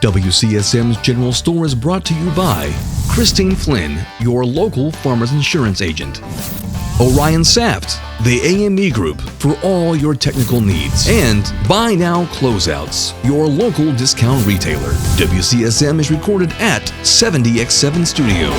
WCSM's General Store is brought to you by Christine Flynn, your local farmer's insurance agent. Orion Saft, the AME Group, for all your technical needs. And Buy Now Closeouts, your local discount retailer. WCSM is recorded at 70X7 Studio.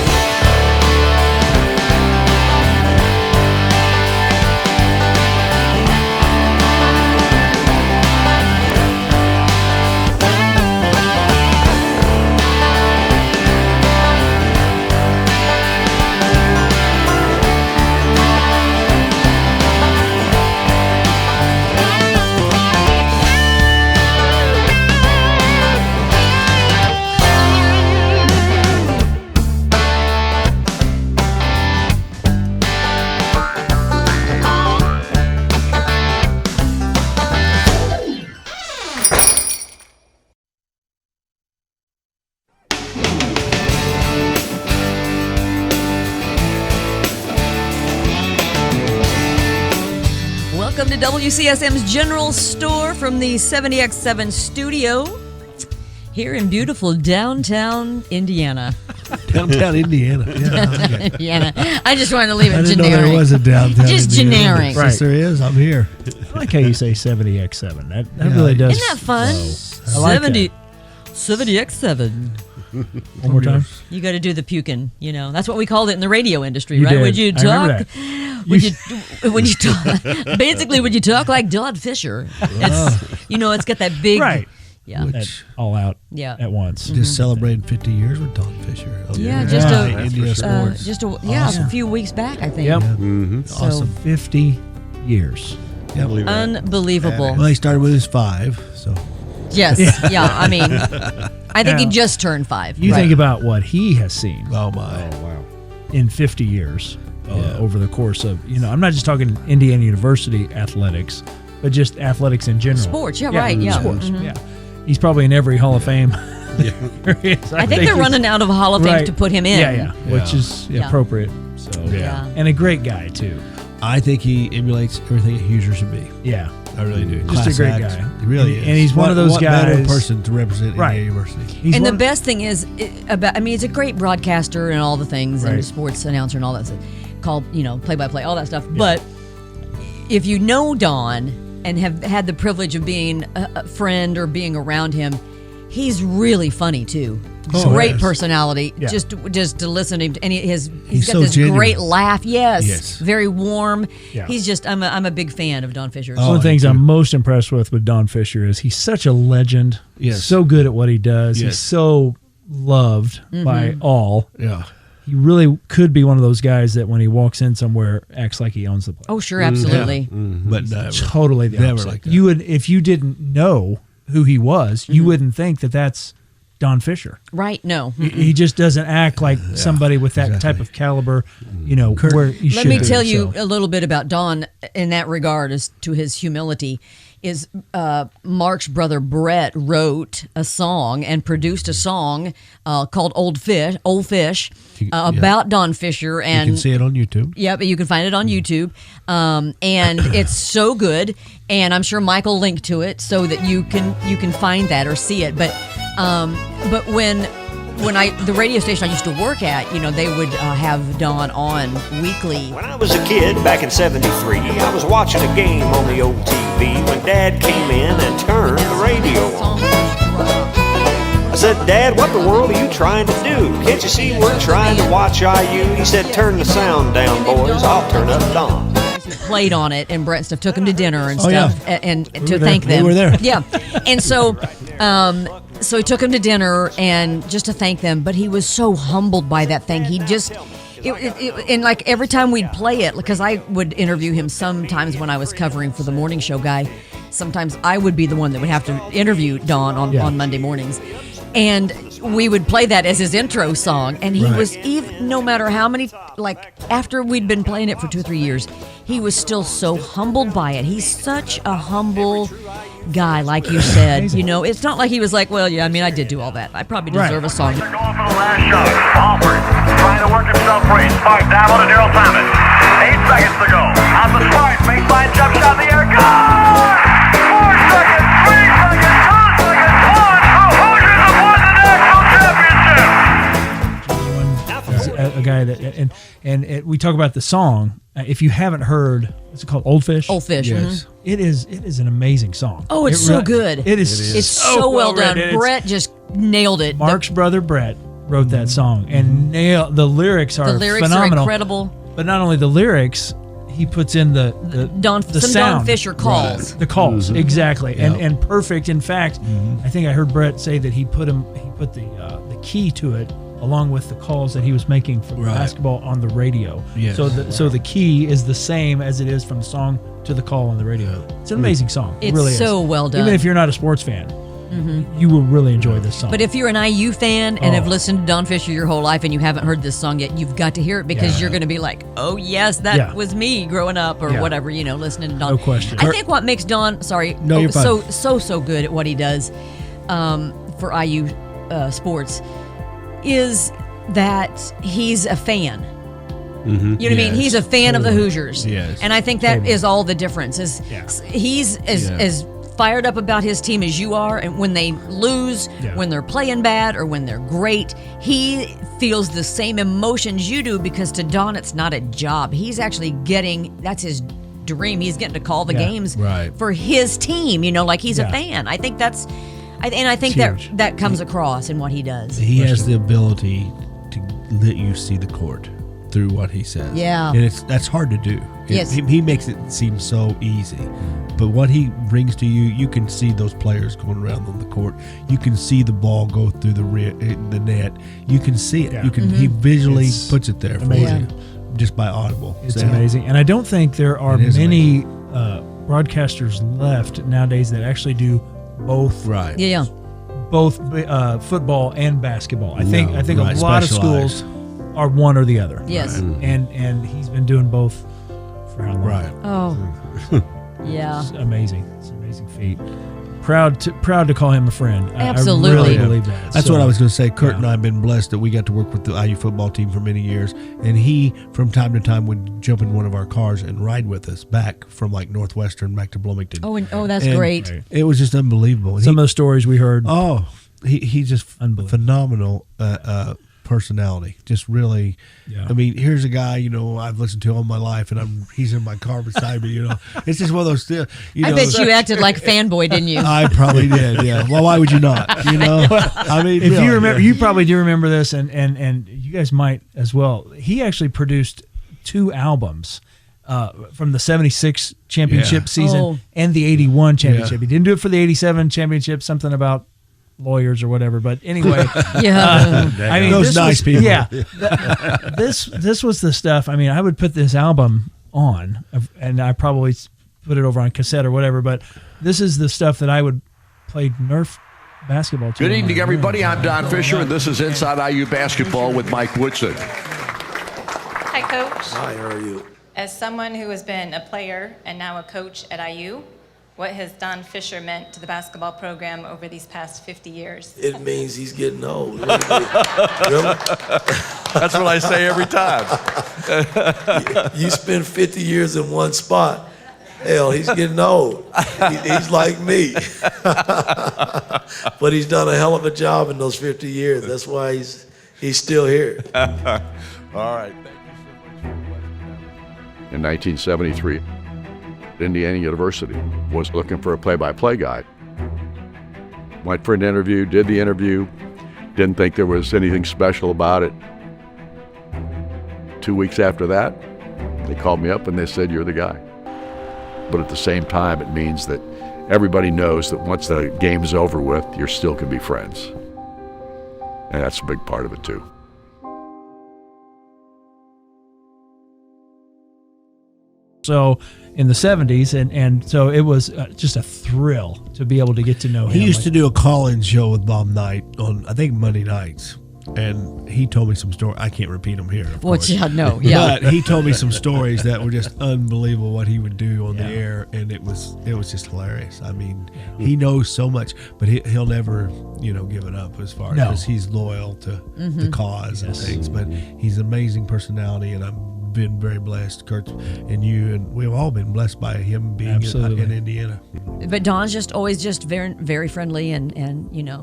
Welcome to WCSM's General Store from the 70X7 studio here in beautiful downtown Indiana. Downtown Indiana. Yeah, okay. Indiana. I just wanted to leave it I didn't generic. know there was a downtown Just Indiana. generic. Right. Since there is, I'm here. I like how you say 70X7. That really does. Isn't that fun? flow. I like 70X7. One more time. You got to do the puking, you know. That's what we called it in the radio industry, You right? did. Would you I remember talk? When you talk, basically, would you talk like Don Fischer? It's, it's got that big, Right. Yeah, All out Yeah. at once. Just celebrating 50 years with Don Fischer. Yeah, Okay. just India Sports. a few weeks back, I think. Yep. So, Awesome. 50 years. Yep. unbelievable. Well, he started with his 5, so. Yes, yeah. I mean, I think he just turned 5. You right. think about what he has seen Oh, my. wow. in 50 years over the course of, I'm not just talking Indiana University athletics, but just athletics in general. Sports, right, yeah. Sports, Mhm. yeah. He's probably in every Hall of Fame. I think they're running out of Hall of Fames to put him in. Yeah, which is appropriate. So Yeah. and a great guy too. I think he emulates everything a Hoosier should be. Yeah, I really do. Just a great Class act. guy. He really is. And he's one of those what guys. better person to represent Right. Indiana University. He's And the one- best thing is, he's a great broadcaster and all the things, and Right. sports announcer and all that stuff, called, play-by-play, all that stuff. But if you know Don and have had the privilege of being a friend or being around him, he's really funny too. Oh, Great yes. personality. Yeah. Just to listen to him, and he's got so this genuine. great laugh. Yes, Yes. very warm. Yeah. He's just I'm a big fan of Don Fischer. One of the things I'm most impressed with Don Fischer is he's such a legend. Yes. So good at what he does. Yes. He's so loved by all. Yeah. He really could be one of those guys that when he walks in somewhere acts like he owns the place. Oh, sure, absolutely. But never. Totally the Never opposite. like that. You would, if you didn't know who he was, you wouldn't think that that's Don Fischer. Right? No. He just doesn't act like somebody with that type of caliber, where he should Let me be, tell you so. a little bit about Don in that regard, as to his humility. Is Mark's brother Brett wrote a song and produced a song called Old Fish, about Don Fischer, and You can see it on YouTube. Yep, you can find it on YouTube, and it's so good. And I'm sure Mike will link to it so that you can find that or see it. But when the radio station I used to work at, they would have Don on weekly. When I was a kid back in '73, I was watching a game on the old TV when Dad came in and turned the radio on. I said, Dad, what the world are you trying to do? Can't you see we're trying to watch IU? He said, turn the sound down, boys. I'll turn up Don. Played on it, and Brett and stuff took him to dinner and stuff, and to thank them. We were there. Yeah, and so he took him to dinner and just to thank them. But he was so humbled by that thing. He just. And like every time we'd play it, because I would interview him sometimes when I was covering for the morning show guy. Sometimes I would be the one that would have to interview Don on Monday mornings. And we would play that as his intro song. And he was, even no matter how many, after we'd been playing it for 2 or 3 years, he was still so humbled by it. He's such a humble guy, like you said. It's not like he was like, well, yeah, I mean, I did do all that. I probably deserve a song. They're going for the last shot. Alford trying to work himself free. Spark down on to Daryl Thomas. 8 seconds to go. Out the Spark. Baseline jump shot in the air. Good! 4 seconds, 3 seconds, 2 seconds, 1. The Hoosiers have won guy that we talk about the song. If you haven't heard, what's it called? Old Fish. Old Fish. Yes. Mhm. It is an amazing song. Oh, it's so good. It is. It's so well done. written. Brett just nailed it. Mark's brother Brett wrote that song and the lyrics are The lyrics phenomenal. are incredible. But not only the lyrics, he puts in the Don sound. Fischer calls. The calls, exactly, Yep. and perfect. In fact, I think I heard Brett say that he put the key to it along with the calls that he was making for basketball on the radio. Yes. So the key is the same as it is from the song to the call on the radio. It's an amazing song. It It's really so is. well done. Even if you're not a sports fan, you will really enjoy this song. But if you're an IU fan and have Oh. listened to Don Fischer your whole life and you haven't heard this song yet, you've got to hear it because you're going to be like, oh, yes, that was me growing up or whatever, listening to Don. No question. I think what makes Don, you're fine. so good at what he does for IU sports is that he's a fan. You know what I mean? He's a fan of the Hoosiers. Yes. And I think that is all the difference. Is he's as fired up about his team as you are, and when they lose, when they're playing bad or when they're great, he feels the same emotions you do because to Don it's not a job. He's actually that's his dream. He's getting to call the games for his team, like he's a fan. I think I think that comes across in what he does. He has the ability to let you see the court through what he says. Yeah. And that's hard to do. Yes. He makes it seem so easy. But what he brings to you, you can see those players going around on the court. You can see the ball go through the net. You can see it. Yeah. You can. He visually It's puts it there for amazing. you, just by audible. It's sound. amazing. And I don't think there are It is many broadcasters left nowadays that actually do both. Right. Yeah. Both football and basketball. I think a lot of specialized. schools are one or the other. Yes. And he's been doing both for how long? Right. Oh. Yeah. It's amazing. It's an amazing feat. Proud to call him a friend. Absolutely. I really believe that. That's So, what I was going to say. Kurt and I have been blessed that we got to work with the IU football team for many years, and he, from time to time, would jump in one of our cars and ride with us back from like Northwestern back to Bloomington. Oh, that's And great. It was just unbelievable. And Some of the stories we heard. he's just Unbelievable. phenomenal personality. Just really, Yeah. I mean, here's a guy, I've listened to all my life, and he's in my car beside me, It's just one of those things, I bet you acted like a fanboy, didn't you? I probably did, yeah. Well, why would you not, I mean, If really, you remember, yeah. you probably do remember this, and you guys might as well. He actually produced 2 albums from the 76 championship Yeah. season Oh. and the 81 championship. Yeah. He didn't do it for the 87 championship, something about lawyers or whatever. But anyway, Yeah. I mean, Those this nice was, people. Yeah, this was the stuff. I mean, I would put this album on, and I probably put it over on cassette or whatever. But this is the stuff that I would play Nerf basketball to. Good evening, everybody. I'm Don Fischer, and this is Inside IU Basketball with Mike Woodson. Hi, Coach. Hi, how are you? As someone who has been a player and now a coach at IU, what has Don Fischer meant to the basketball program over these past 50 years? It means he's getting old. Really? That's what I say every time. You spend 50 years in one spot. Hell, he's getting old. He's like me. But he's done a hell of a job in those 50 years. That's why he's still here. All right. In 1973, Indiana University was looking for a play-by-play guy. Went for an interview, did the interview, didn't think there was anything special about it. 2 weeks after that, they called me up and they said, "You're the guy." But at the same time, it means that everybody knows that once the game's over with, you still can be friends. And that's a big part of it, too. So in the 70s, and so it was just a thrill to be able to get to know him. He used to do a call-in show with Bob Knight on, I think, Monday nights. And he told me some stories. I can't repeat them here, of course. Yeah, no, yeah. But he told me some stories that were just unbelievable what he would do on the air, and it was just hilarious. I mean, he knows so much, but he'll never, give it up as far as he's loyal to the cause and things. But he's an amazing personality, and I'm been very blessed, Kurt, and you, and we've all been blessed by him being in Indiana. But Don's just always just very, very friendly, and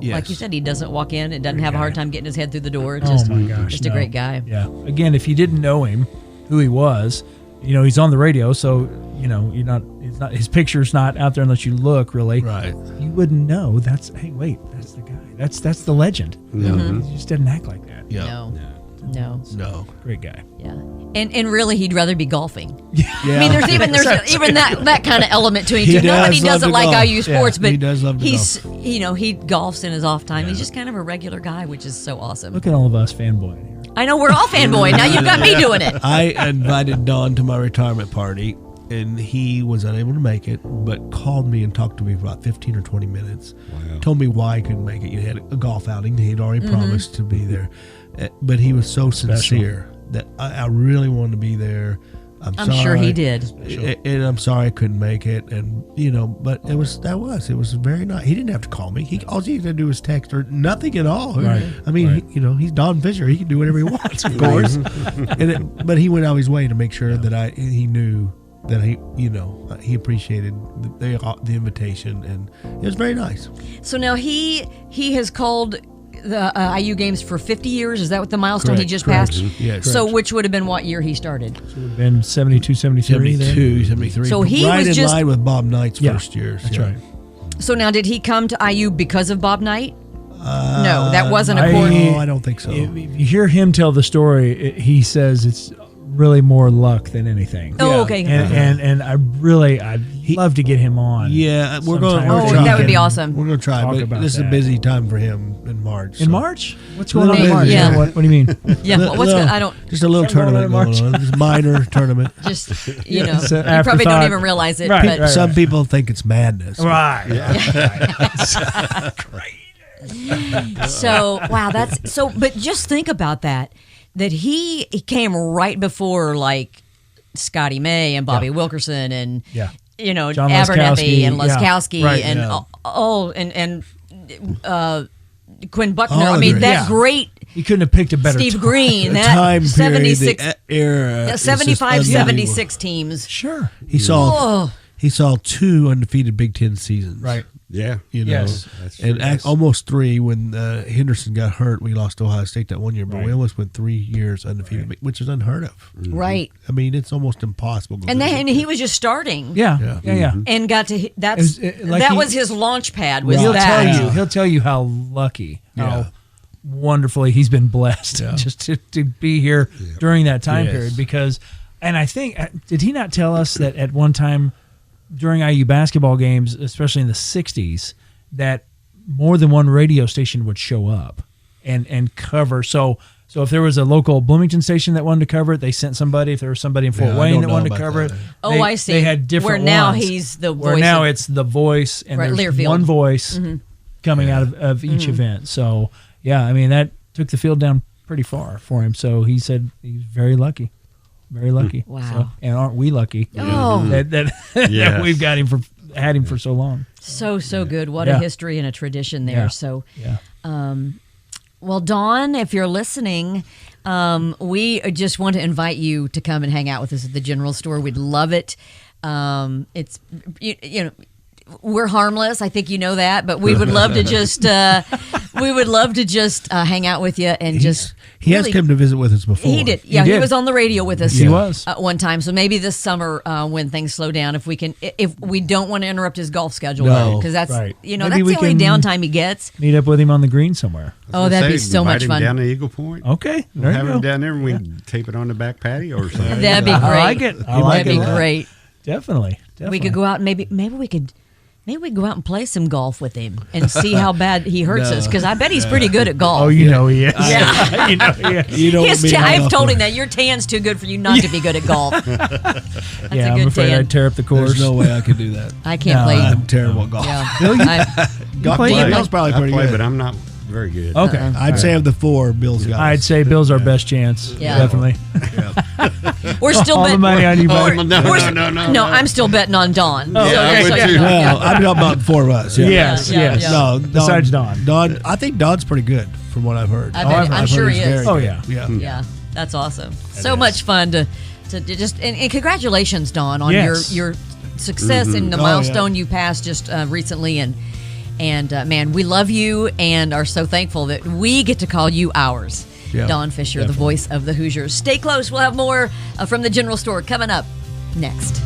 like you said, he doesn't walk in and doesn't have a hard time getting his head through the door. It's just, my gosh, just a great guy. Yeah. Again, if you didn't know him, who he was, he's on the radio, so his picture's not out there unless you look really. Right. You wouldn't know. That's the guy. That's the legend. Yeah. He just didn't act like that. Yeah. No. Great guy. Yeah. And really, he'd rather be golfing. Yeah. I mean, there's even that kind of element to him too. Not that he doesn't like IU sports, but he does love to he's golf. he golfs in his off time. He's just kind of a regular guy, which is so awesome. Look at all of us fanboying here. I know we're all fanboy. Now you've got me doing it. I invited Don to my retirement party, and he was unable to make it, but called me and talked to me for about 15 or 20 minutes. Wow. Told me why he couldn't make it. He had a golf outing. He had already promised to be there. But he was so sincere that I really wanted to be there. I'm sorry. Sure he did. And I'm sorry I couldn't make it. And, but it was very nice. He didn't have to call me. All he had to do was text or nothing at all. Right. I mean, he's Don Fischer. He can do whatever he wants, of course. But he went out of his way to make sure that he knew that he appreciated the invitation, and it was very nice. So now he has called the IU games for 50 years. Is that what the milestone he just passed? Yes. So which would have been what year he started? So it would have been 72, 73. 72, 73. So he right was in line with Bob Knight's first years. That's right. So now, did he come to IU because of Bob Knight? No, that wasn't a court. No, I don't think so. If you hear him tell the story, he says it's really more luck than anything. Oh, okay. And I'd love to get him on. Yeah, we're sometime. going to try. That would be awesome. We're going to try, Talk but about this is a that. busy time for him in March. In so. March? What's going on in Little March? busy. Yeah. What do you mean? Yeah, what's good? I don't. Just a little Something tournament going on in going on. Just a minor tournament. Just It's you an probably don't afterthought. even realize it. Right, But Some people think it's madness. Right. so wow, that's so. But just think about that. That he came right before like Scotty May and Bobby Wilkerson and Yeah. Abernethy John Laskowski, and Laskowski right, and Quinn Buckner. All I of mean them. that Yeah. great He couldn't have picked a better Steve time. Green. The That time period, 76, the era. is just 75, unbelievable. 76 teams. Sure. He saw 2 undefeated Big Ten seasons. Right. Yeah. Yes. That's And true. almost 3 when Henderson got hurt. We lost to Ohio State that one year, but we Right. almost went 3 years undefeated, which is unheard of. Right. I mean, it's almost impossible. And he was just starting. Yeah. Yeah. And got to that It was was his launch pad. Was He'll that? he'll tell you how lucky, Yeah. how wonderfully he's been blessed just to be here during that time Yes. period. Because, and I think, did he not tell us that at one time during IU basketball games, especially in the 60s, that more than one radio station would show up and cover. So if there was a local Bloomington station that wanted to cover it, they sent somebody. If there was somebody in Fort I Wayne don't that know wanted to about cover that. it, Oh, I see. They had different Where now ones. he's the Where voice now of- it's the voice, and Right, there's Learfield. one voice coming out of each event. So yeah, I mean that took the field down pretty far for him. So he said he's very lucky. Very lucky. Wow. So, and aren't we lucky Oh, that Yes. we've got him had him for so long? so good. What a Yeah. history and a tradition there. Yeah. So, Yeah. well, Don, if you're listening, we just want to invite you to come and hang out with us at the General Store. We'd love it. It's we're harmless. I think you know that, but we would love to just hang out with you and He has come to visit with us before. He did. Yeah, he did. was on the radio with us. He was. One time. So maybe this summer, when things slow down, if we don't want to interrupt his golf schedule, No. because that's Right. that's Maybe the we only can- downtime he gets. Meet up with him on the green somewhere. Oh, that'd be so much invite him fun. down to Eagle Point. Okay. We'll There have you him go. down there and we can tape it on the back patio or something. That'd be great. I like it. I like That'd be it. great. Definitely. We could go out and maybe we could go out and play some golf with him and see how bad he hurts us, because I bet he's pretty good at golf. Oh, you know he is. Yeah. You know he is. You don't His want me to hang I've off told with- him that your tan's too good for you not to be good at golf. That's Yeah, a I'm good afraid tan. I'd tear up the course. There's no way I could do that. I can't No, play. I'm terrible at golf. Yeah. Golf play? Bill's probably I pretty play, good. but I'm not very good. Okay. I'd say of the 4, Bill's got I'd us. say Bill's our best chance. Yeah. Definitely. We're still All the betting. money on you, Oh, buddy. no. I'm still betting on Don. Yeah, I would too. Well, I'm talking about 4 of us. Yeah. Yes, Yeah, yes. yeah. No, Besides Don. Don, I think Don's pretty good from what I've heard. I bet- I'm I've sure heard he he's is. very Oh, good. yeah. Yeah. Yeah, that's awesome. So much fun to to just and congratulations, Don, on Yes. your success and the milestone you passed just recently, and man, we love you and are so thankful that we get to call you ours. Yeah, Don Fischer, the voice of the Hoosiers. Stay close. We'll have more from the General Store coming up next.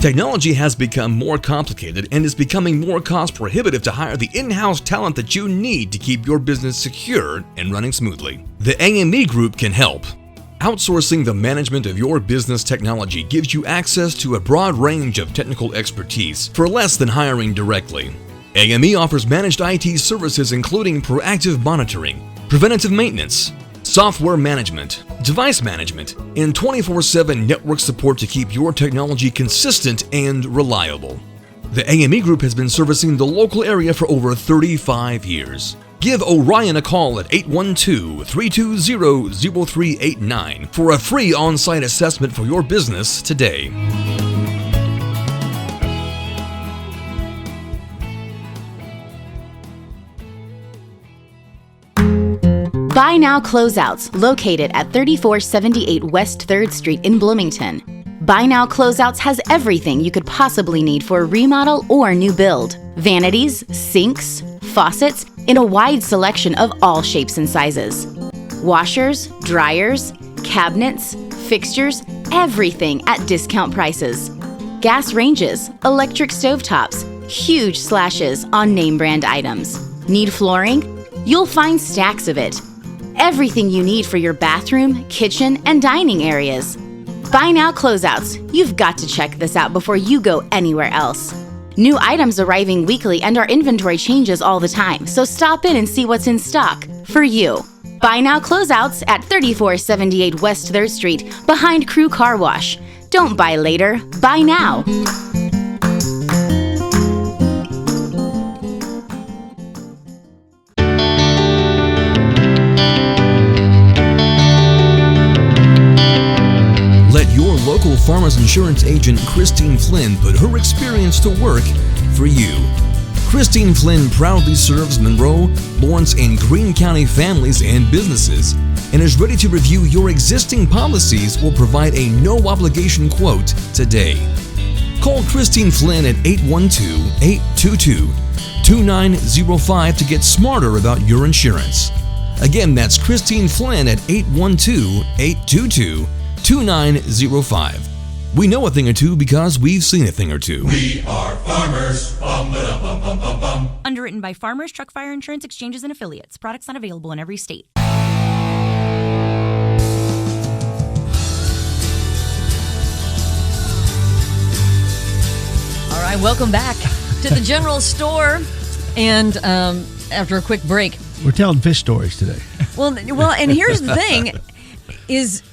Technology has become more complicated and is becoming more cost prohibitive to hire the in-house talent that you need to keep your business secure and running smoothly. The AME Group can help. Outsourcing the management of your business technology gives you access to a broad range of technical expertise for less than hiring directly. AME offers managed IT services including proactive monitoring, preventative maintenance, software management, device management, and 24/7 network support to keep your technology consistent and reliable. The AME Group has been servicing the local area for over 35 years. Give Orion a call at 812-320-0389 for a free on-site assessment for your business today. Buy Now Closeouts, located at 3478 West 3rd Street in Bloomington. Buy Now Closeouts has everything you could possibly need for a remodel or new build. Vanities, sinks, faucets, in a wide selection of all shapes and sizes. Washers, dryers, cabinets, fixtures, everything at discount prices. Gas ranges, electric stovetops, huge slashes on name brand items. Need flooring? You'll find stacks of it. Everything you need for your bathroom, kitchen, and dining areas. Buy Now Closeouts. You've got to check this out before you go anywhere else. New items arriving weekly and our inventory changes all the time, so stop in and see what's in stock for you. Buy Now Closeouts at 3478 West 3rd Street behind Crew Car Wash. Don't buy later, buy now. Local Farmers Insurance agent Christine Flynn put her experience to work for you. Christine Flynn proudly serves Monroe, Lawrence, and Greene County families and businesses and is ready to review your existing policies or provide a no-obligation quote today. Call Christine Flynn at 812-822-2905 to get smarter about your insurance. Again, that's Christine Flynn at 812-822-2905. We know a thing or two because we've seen a thing or two. We are farmers. Bum, ba, bum, bum, bum, bum. Underwritten by Farmers Truck Fire Insurance Exchanges and Affiliates. Products not available in every state. All right, welcome back to the General Store. And after a quick break, we're telling fish stories today. Well, and here's the thing: is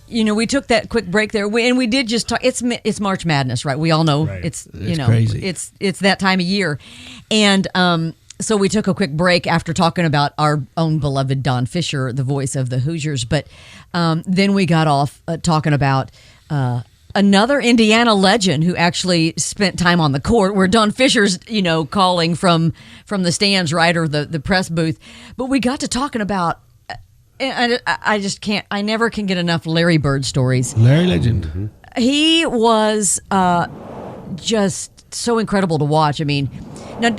we took that quick break there, and we did just talk. It's March Madness, right? We all know it's crazy. It's that time of year, and so we took a quick break after talking about our own beloved Don Fischer, the voice of the Hoosiers. But then we got off talking about another Indiana legend who actually spent time on the court, where Don Fischer's calling from the stands, right, or the press booth. But we got to talking about. I just can't. I never can get enough Larry Bird stories. Larry Legend. Mm-hmm. He was just so incredible to watch. I mean, now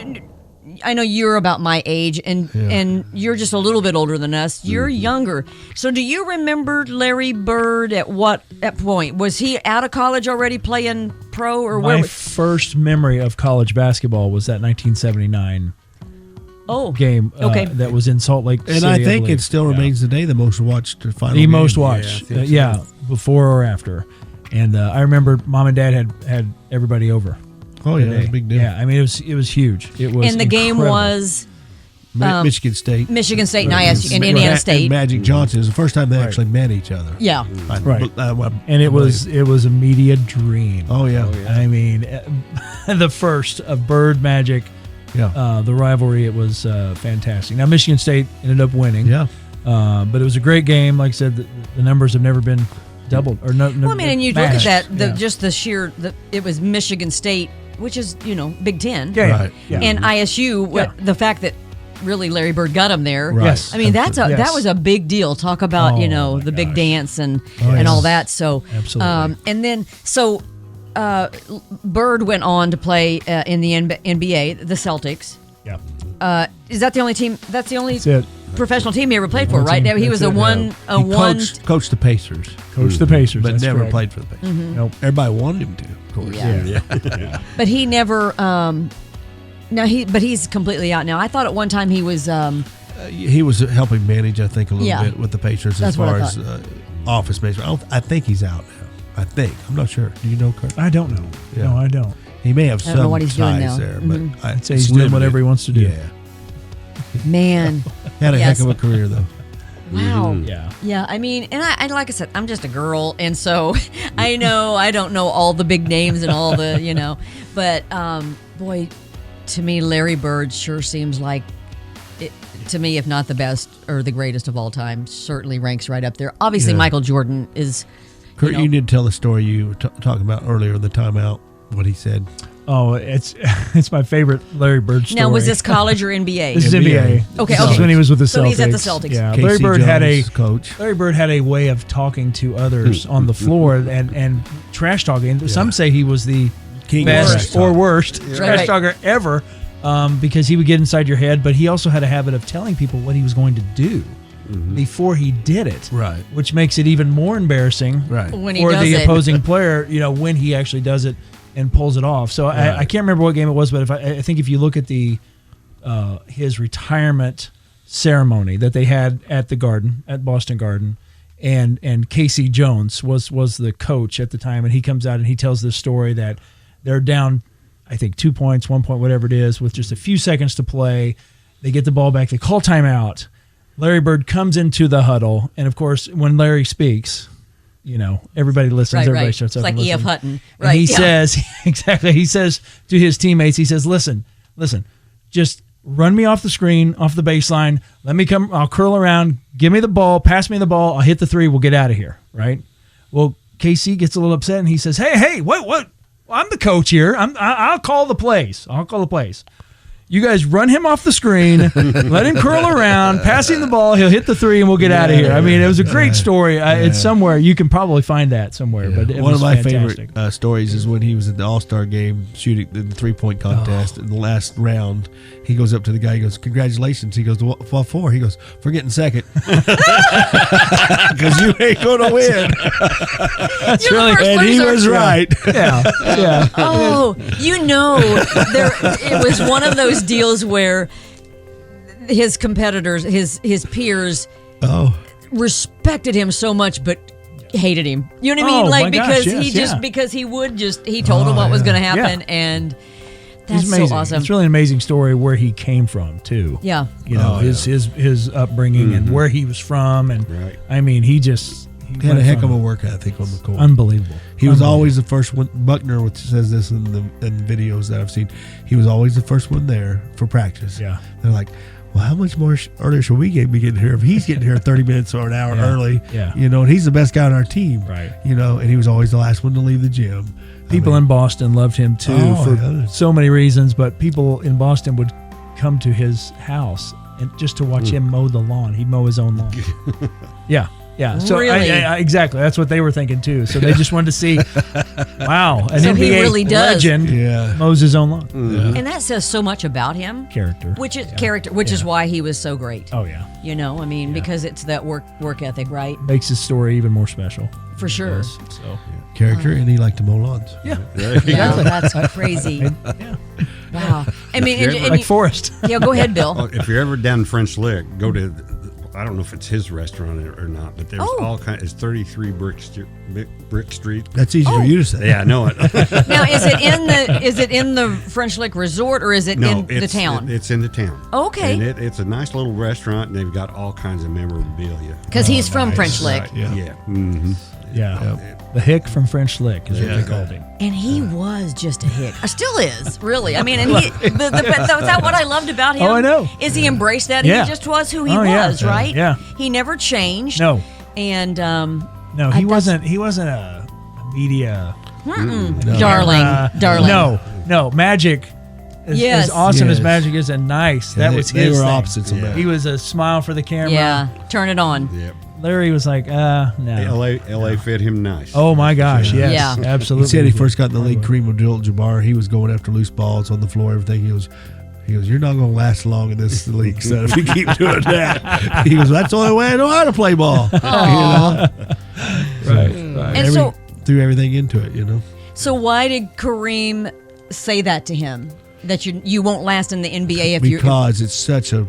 I know you're about my age, and you're just a little bit older than us. You're younger. So do you remember Larry Bird at point? Was he out of college already playing pro, or my first memory of college basketball was that 1979. Game that was in Salt Lake City. And I think it still remains today the most watched final game. Most watched, before or after. And I remember Mom and Dad had everybody over. Oh yeah, that was a big deal. Yeah, I mean it was huge. It was, and the game was Michigan State, and Indiana State. And Magic Johnson. It was the first time they actually met each other. Yeah, right. And it was a media dream. Oh yeah. I mean, the first of Bird Magic. Yeah, the rivalry, it was fantastic. Now, Michigan State ended up winning. Yeah. But it was a great game. Like I said, the numbers have never been doubled. Or no, well, I mean, and you look at that, just the sheer, it was Michigan State which is Big Ten. Yeah, Right. yeah. And ISU, the fact that really Larry Bird got him there. Right. Yes. I mean, Absolutely. that was a big deal. Talk about Oh, the my big gosh. dance and yes. all that. So Absolutely. and then Bird went on to play in the NBA, the Celtics. Yeah. Is that the only team? That's the only That's it. professional team he ever played for, One right? team. He was That's a it. one. A He one. coached the Pacers, Coach the Pacers, but that's never correct. played for the Pacers. Nope. Everybody wanted him to, of course. Yeah. But he never. But he's completely out now. I thought at one time he was. He was helping manage, I think, a little Yeah. bit with the Pacers That's as what far I as office management. I think he's out now. I think. I'm not sure. Do you know, Kurt? I don't know. Yeah. No, I don't. He may have I don't know some what he's doing ties now. there, but I'd say he's it's doing limited. whatever he wants to do. Yeah. Man. Had a Yes. heck of a career, though. Wow. Yeah. Yeah, I mean, and I like I said, I'm just a girl, and so I don't know all the big names and all the, but boy, to me, Larry Bird sure seems like, to me, if not the best or the greatest of all time, certainly ranks right up there. Obviously, Yeah. Michael Jordan is. Kurt, you need to tell the story you were talking about earlier, the timeout, what he said. Oh, it's my favorite Larry Bird story. Now, was this college or NBA? This is NBA. Okay, This is okay. when he was with the Celtics. So he's at the Celtics. Yeah, Casey Larry Bird Jones, coach. Larry Bird had a way of talking to others on the floor and trash talking. Some say he was the King of trash best talk. or worst Right. trash talker ever, because he would get inside your head. But he also had a habit of telling people what he was going to do before he did it. Right. Which makes it even more embarrassing. Right. When he for does the it. opposing player, when he actually does it and pulls it off. So I can't remember what game it was, but I think if you look at the his retirement ceremony that they had at the Garden, at Boston Garden, and Casey Jones was the coach at the time, and he comes out and he tells this story that they're down, I think 2 points, 1 point, whatever it is, with just a few seconds to play. They get the ball back. They call timeout. Larry Bird comes into the huddle, and of course, when Larry speaks, everybody listens. Right, everybody right. shuts It's up. like and E.F. listens. Hutton. And Right, he yeah. says, exactly, he says to his teammates, he says, listen, just run me off the screen, off the baseline. Let me come, I'll curl around, give me the ball, pass me the ball, I'll hit the three, we'll get out of here, right? Well, KC gets a little upset, and he says, hey, what? Well, I'm the coach here. I'll call the plays. You guys run him off the screen, let him curl around, pass him the ball, he'll hit the three, and we'll get out of here. I mean, it was a great story. It's somewhere. You can probably find that somewhere. But it one was of my fantastic. favorite stories is when he was at the All-Star game shooting the 3-point contest in the last round. He goes up to the guy, he goes, congratulations. He goes, what for? He goes, for getting second. Because you ain't going to win. That's You're the really, first And he loser. was right. yeah. Oh, it was one of those deals where his competitors, his peers, respected him so much, but hated him. You know what I mean? Oh, Like, my because gosh, because he told him what was going to happen, and that's It's amazing. so awesome. It's really an amazing story where he came from too. Yeah. His upbringing and where he was from, and I mean, he He had a heck of a work ethic on the court. Unbelievable. He was always the first one. Buckner says this in videos that I've seen. He was always the first one there for practice. Yeah. They're like, well, how much more earlier should we be getting here? If he's getting here 30 minutes or an hour early, and he's the best guy on our team, right? And he was always the last one to leave the gym. People in Boston loved him too for so many reasons, but people in Boston would come to his house and just to watch him mow the lawn. He'd mow his own lawn. Yeah. So Really? exactly, that's what they were thinking too. So they just wanted to see, wow, an So he NBA really does. legend mows his own lawn. And that says so much about him. Character. Which is why he was so great. Oh yeah. Because it's that work ethic, right? Makes his story even more special. For sure. So character, and he liked to mow lawns. Yeah. Yeah, that's crazy. Wow. I mean, like Forrest. Yeah, go ahead, Bill. Well, if you're ever down French Lick, go to. I don't know if it's his restaurant or not, but there's all kinds. It's 33 Brick Street. That's easy for you to say. Yeah, I know it. Now, is it in the French Lick Resort, or is it in the town? It's in the town. Okay. And it's a nice little restaurant, and they've got all kinds of memorabilia. Because he's from French Lick. Right, yeah. Mm-hmm. Yeah. The Hick from French Lick is what they called him. And he was just a hick. Still is, really. I mean, and that's what I loved about him. Oh, I know. Is he embraced that? Yeah. He just was who he yeah. was, right? Yeah. He never changed. No. And he wasn't a media darling. No, No, Magic. As awesome as Magic is and nice, that was they his were thing. opposites of that. He was a smile for the camera. Yeah, turn it on. Yep. Larry was like, no. LA fit him nice. Oh my gosh, yes, Yeah. absolutely. He said he first got in the league, Kareem Abdul-Jabbar. He was going after loose balls on the floor, everything. He goes, you're not going to last long in this league, son, if you keep doing that. He goes, that's the only way I know how to play ball. You know? Right. And so threw everything into it, you know. So why did Kareem say that to him? That you won't last in the NBA if you're because it's such a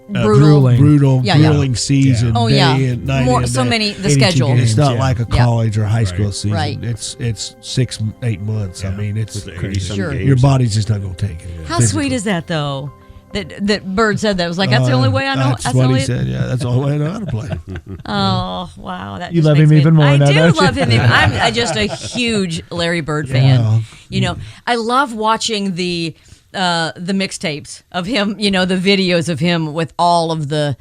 brutal, grueling season. Oh day yeah, and night more and so day. many the schedule. It's not like a college or high school season. Right. It's 6-8 months. I mean, it's crazy. Sure. Your body's just not going to take it. How sweet is that though? That Bird said that. It was like, that's the only way I know. That's what he said. Yeah, that's the only way I know how to play. Oh wow, that you just love makes him me, even more. I now, do don't you? love him. I'm just a huge Larry Bird fan. You know, I love watching the mixtapes of him. You know, the videos of him with all of the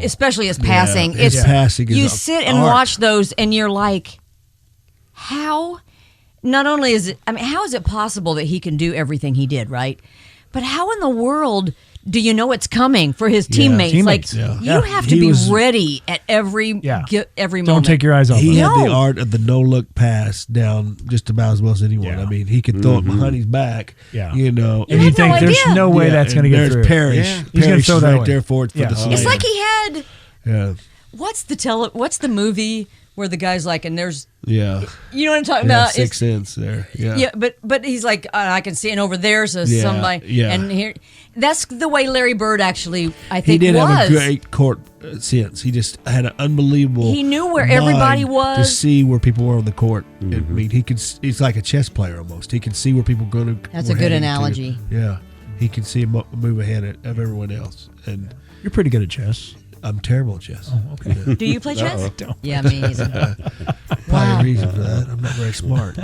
especially his passing. His passing is you sit and watch those, and you're like, how? Not only is it, I mean, how is it possible that he can do everything he did, right? But how in the world do you know it's coming for his teammates? Like, you have to be ready at every moment. Don't take your eyes off him. He had the art of the no-look pass down just about as well as anyone. I mean, he could throw it behind his back, you know. And you think there's no way that's going to get through. There's Parrish. He's going to throw that right away. there for it for the slam. It's like he had, yeah. what's the movie where the guy's like, and there's, you know what I'm talking about? Sixth Sense there. Yeah, but he's like, I can see, and over there's somebody, and here, that's the way Larry Bird actually, I think, he did was. have a great court sense. He just had an unbelievable. He knew where everybody was to see where people were on the court. I mean, he's like a chess player almost. He can see where people were going to. That's a good analogy. Yeah, he can see him move ahead of everyone else, and you're pretty good at chess. I'm terrible at chess. Oh, okay. Yeah. Do you play chess? Don't. Yeah, me either. Probably a reason for that. I'm not very smart.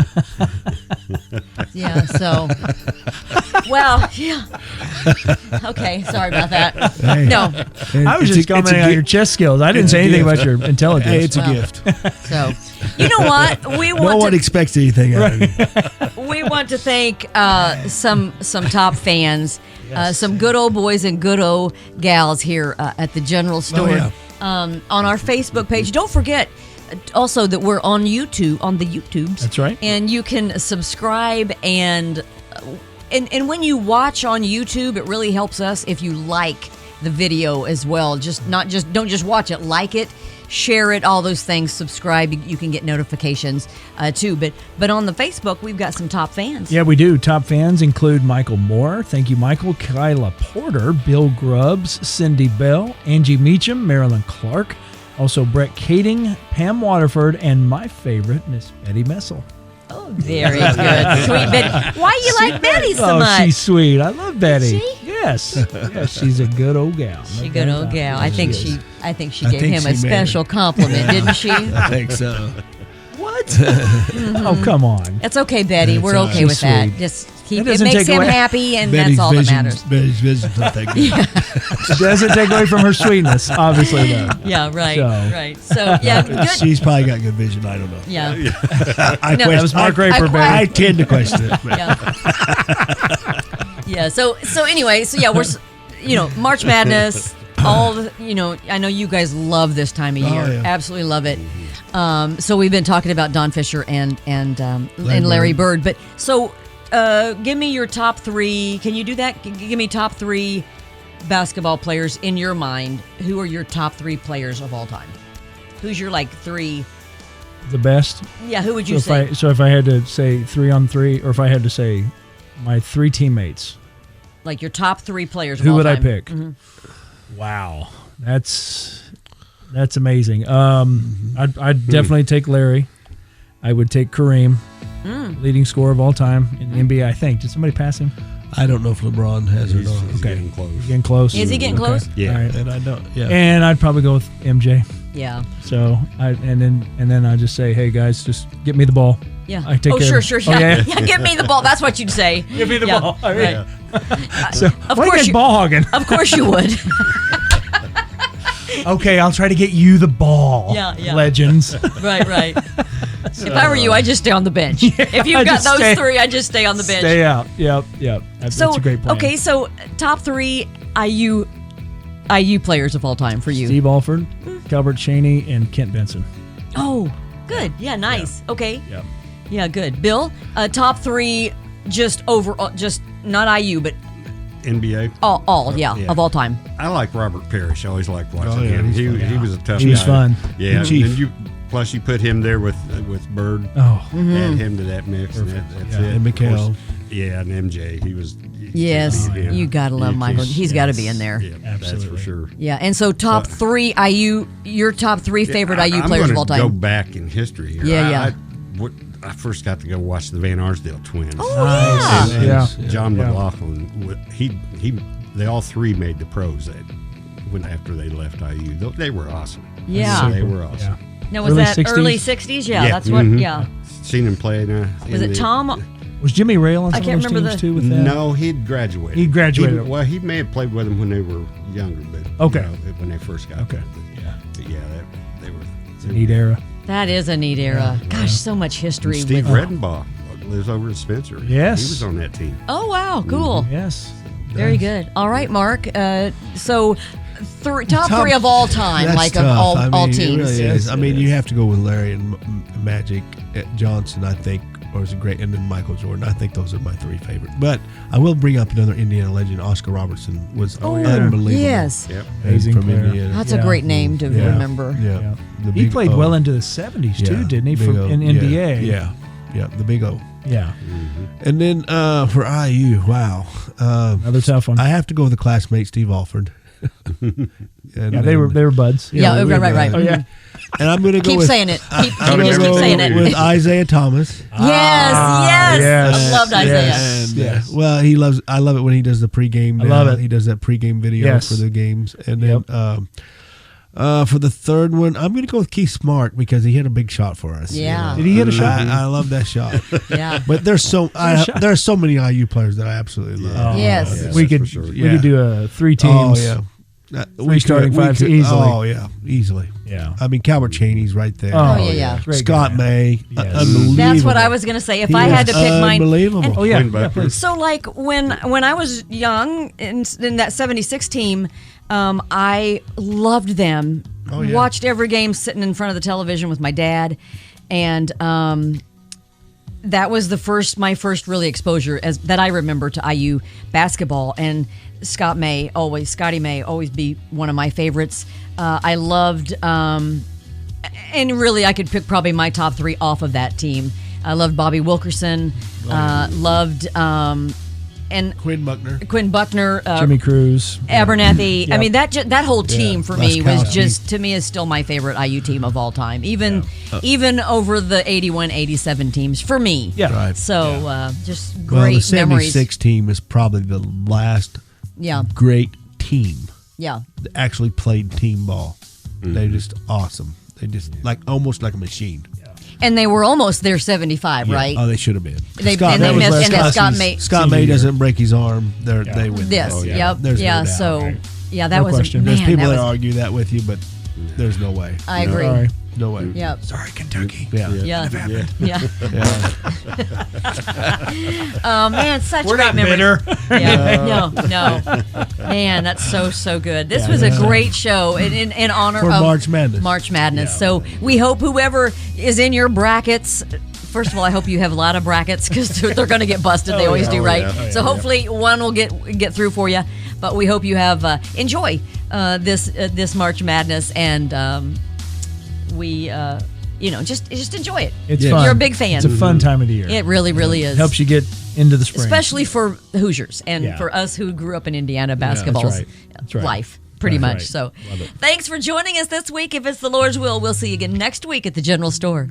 Yeah, so. Well, yeah. Okay, sorry about that. Hey, no. I was just commenting on your chess skills. I didn't say anything about your intelligence. Hey, it's a gift. So, you know what? No one expects anything out of you. We want to thank some top fans, some good old boys and good old gals here at the General Store. On our Facebook page. Don't forget also that we're on YouTube, on the YouTubes. That's right. And you can subscribe and when you watch on YouTube, it really helps us if you like the video as well. Don't just watch it, like it, share it, all those things, subscribe. You can get notifications too. But on the Facebook, we've got some top fans. Yeah, we do. Top fans include Michael Moore. Thank you, Michael. Kyla Porter, Bill Grubbs, Cindy Bell, Angie Meacham, Marilyn Clark, also Brett Kading, Pam Waterford, and my favorite, Miss Betty Messel. Oh, very good. Sweet Betty. Why do you like Betty so much? She's sweet. I love Betty. Is she? Yes. Yes, she's a good old gal. She's a good old gal. I think she gave him a special compliment, didn't she? I think so. What? Oh, come on. That's okay, Betty. We're okay with that. Just it doesn't makes take him away- happy, and Betty's that's all that vision- matters. Betty's vision's not that good. It doesn't take away from her sweetness, obviously, though. Yeah, right, So. right. So, yeah, good. She's probably got good vision. I don't know. Yeah. I No, question- that was Mark Raper, baby. I tend to question it. but- Yeah. So anyway, we're March Madness. All the, I know you guys love this time of year. yeah. Absolutely love it. So we've been talking about Don Fischer and Larry Bird. But so give me your top three. Can you do that? Give me top three basketball players in your mind. Who are your top three players of all time? Who's your three? The best? Yeah, who would you say? If I had to say 3-on-3, or if I had to say my three teammates, Like your top three players of who all would time. I pick? Mm-hmm. Wow. That's amazing. I'd definitely take Larry. I would take Kareem, leading scorer of all time in the NBA, I think. Did somebody pass him? I don't know if LeBron has or not. He's getting close. He's getting close. Is he getting close? Yeah. All right. And I don't. Yeah. And I'd probably go with MJ. Yeah. So and then I just say, hey guys, just get me the ball. Yeah. I take care sure, of it. sure. Oh, Yeah. yeah. Give me the ball. That's what you'd say. Give me the Yeah, ball. All right. right. So Of why course you guys you- ball hogging? Of course you would. Okay, I'll try to get you the ball. Yeah, yeah. Legends. Right. If I were you, I'd just stay on the bench. If you've got those three, I'd just stay on the bench. Stay out. Yep. That's a great plan. Okay, so top 3 IU players of all time for you. Steve Alford, Calbert Chaney, and Kent Benson. Oh, good. Yeah, nice. Yeah. Okay. Yeah. Yeah, good. Bill, top 3 just overall, just not IU, but NBA. All of all time. I like Robert Parrish. I always liked watching yeah, him. he's He was a tough guy. He was fun. Yeah. Chief. And plus you put him there with Bird. Oh. Add him to that mix. And that's it. And Mikhail. Of course, yeah, and MJ. He was. Yes, him. you gotta love Michael. He's got to be in there. Yeah, that's for sure. Yeah, and so top 3 IU, your top 3 favorite IU players of all time. I'm going to go back in history here. Yeah. I first got to go watch the Van Arsdale twins. Oh, And yeah. John McLaughlin. They all 3 made the pros. After they left IU, they were awesome. Yeah. They were awesome. Yeah. Now, was Early that 60s? early 60s? Yeah, that's what, Seen him play. Was it Tom? Was Jimmy Rail on I some can't of those remember teams the- too with that? No, he'd graduated. He graduated. He may have played with them when they were younger, but Okay. when they first got Okay. there. But yeah, they were. It's a neat era. That is a neat era. Gosh, so much And history. Steve with- Redenbaugh lives over in Spencer. Yes. He was on that team. Oh, wow, cool. Yes. Very good. All right, Mark. So top 3 of all time, That's like tough. of all It teams. really Yes, is. I mean, you have to go with Larry and Magic Johnson, I think, or is it great, and then Michael Jordan. I think those are my 3 favorites. But I will bring up another Indiana legend. Oscar Robertson was unbelievable. Yes. Yep. Amazing from player. Indiana. That's a great name to remember. Yeah. The He big played O. well into the 70s too, Yeah, didn't he? big O. In NBA. Yeah. The big O. Yeah. And then for IU, wow. Another tough one. I have to go with the classmate Steve Alford. Yeah, they were buds. Yeah, we were right. buds. Oh yeah. And I'm going to go Keep with saying it. Keep I'm gonna just keep go saying it. with Isaiah Thomas. Yes. yes. I loved Isaiah. Yes. And Yes. well, I love it when he does the pregame. I love it. He does that pregame video Yes. for the games, and then for the third one, I'm going to go with Keith Smart because he hit a big shot for us. Yeah. Did he hit a shot? I love that shot. Yeah. But there's so many IU players that I absolutely love. Yes. Yes, we could for sure. we could do a 3 teams. Oh yeah. Three starting fives easily. Oh yeah, easily. Yeah. I mean, Calbert Cheney's right there. Oh, yeah. Great Scott guy. May, Yes. unbelievable. That's what I was going to say. If He I had is to pick mine. unbelievable. And- Oh yeah. Quinn Yeah, Buckner. please. So like when I was young in that 76 team, I loved them. Oh, yeah. Watched every game sitting in front of the television with my dad, and that was my first really exposure that I remember to IU basketball. And Scotty May always be one of my favorites. I loved, and really I could pick probably my top 3 off of that team. I loved Bobby Wilkerson, loved and Quinn Buckner, Jimmy Cruz, Abernathy. Yep. I mean that whole team for me was Laskowski. just, to me, is still my favorite IU team of all time. Even over the 81-87 teams for me. Yeah. Right. So just Well, the great memories. 76 team is probably the last Yeah. great team Yeah. that actually played team ball. They're just awesome. They just almost like a machine. And they were almost there 75, Yeah. right? Oh, they should have been. They Scott and they May- missed, and then Scott Laskowski's- May. Scott May doesn't break his arm. They win. Yes. Oh, Yep. There's no yeah. doubt. So yeah, that No was question. man. There's people that that was, argue that with you, but there's no way. I agree. Sorry. No way. Yep. Sorry, Kentucky. Yeah. Yeah. Oh man, it's such We're great not memories. bitter. Yeah. No. Man, that's so good. This was a great show in honor For of March Madness. March Madness. So we hope whoever is in your brackets. First of all, I hope you have a lot of brackets because they're going to get busted. They always do, right? So hopefully one will get through for you. But we hope you have enjoy this March Madness, and we just enjoy it. It's fun. You're a big fan. It's a fun time of the year. It really, really is. Helps you get into the spring. Especially for Hoosiers and Yeah. for us who grew up in Indiana basketball That's right. life, pretty Right. much. So Love it. thanks for joining us this week. If it's the Lord's will, we'll see you again next week at the General Store.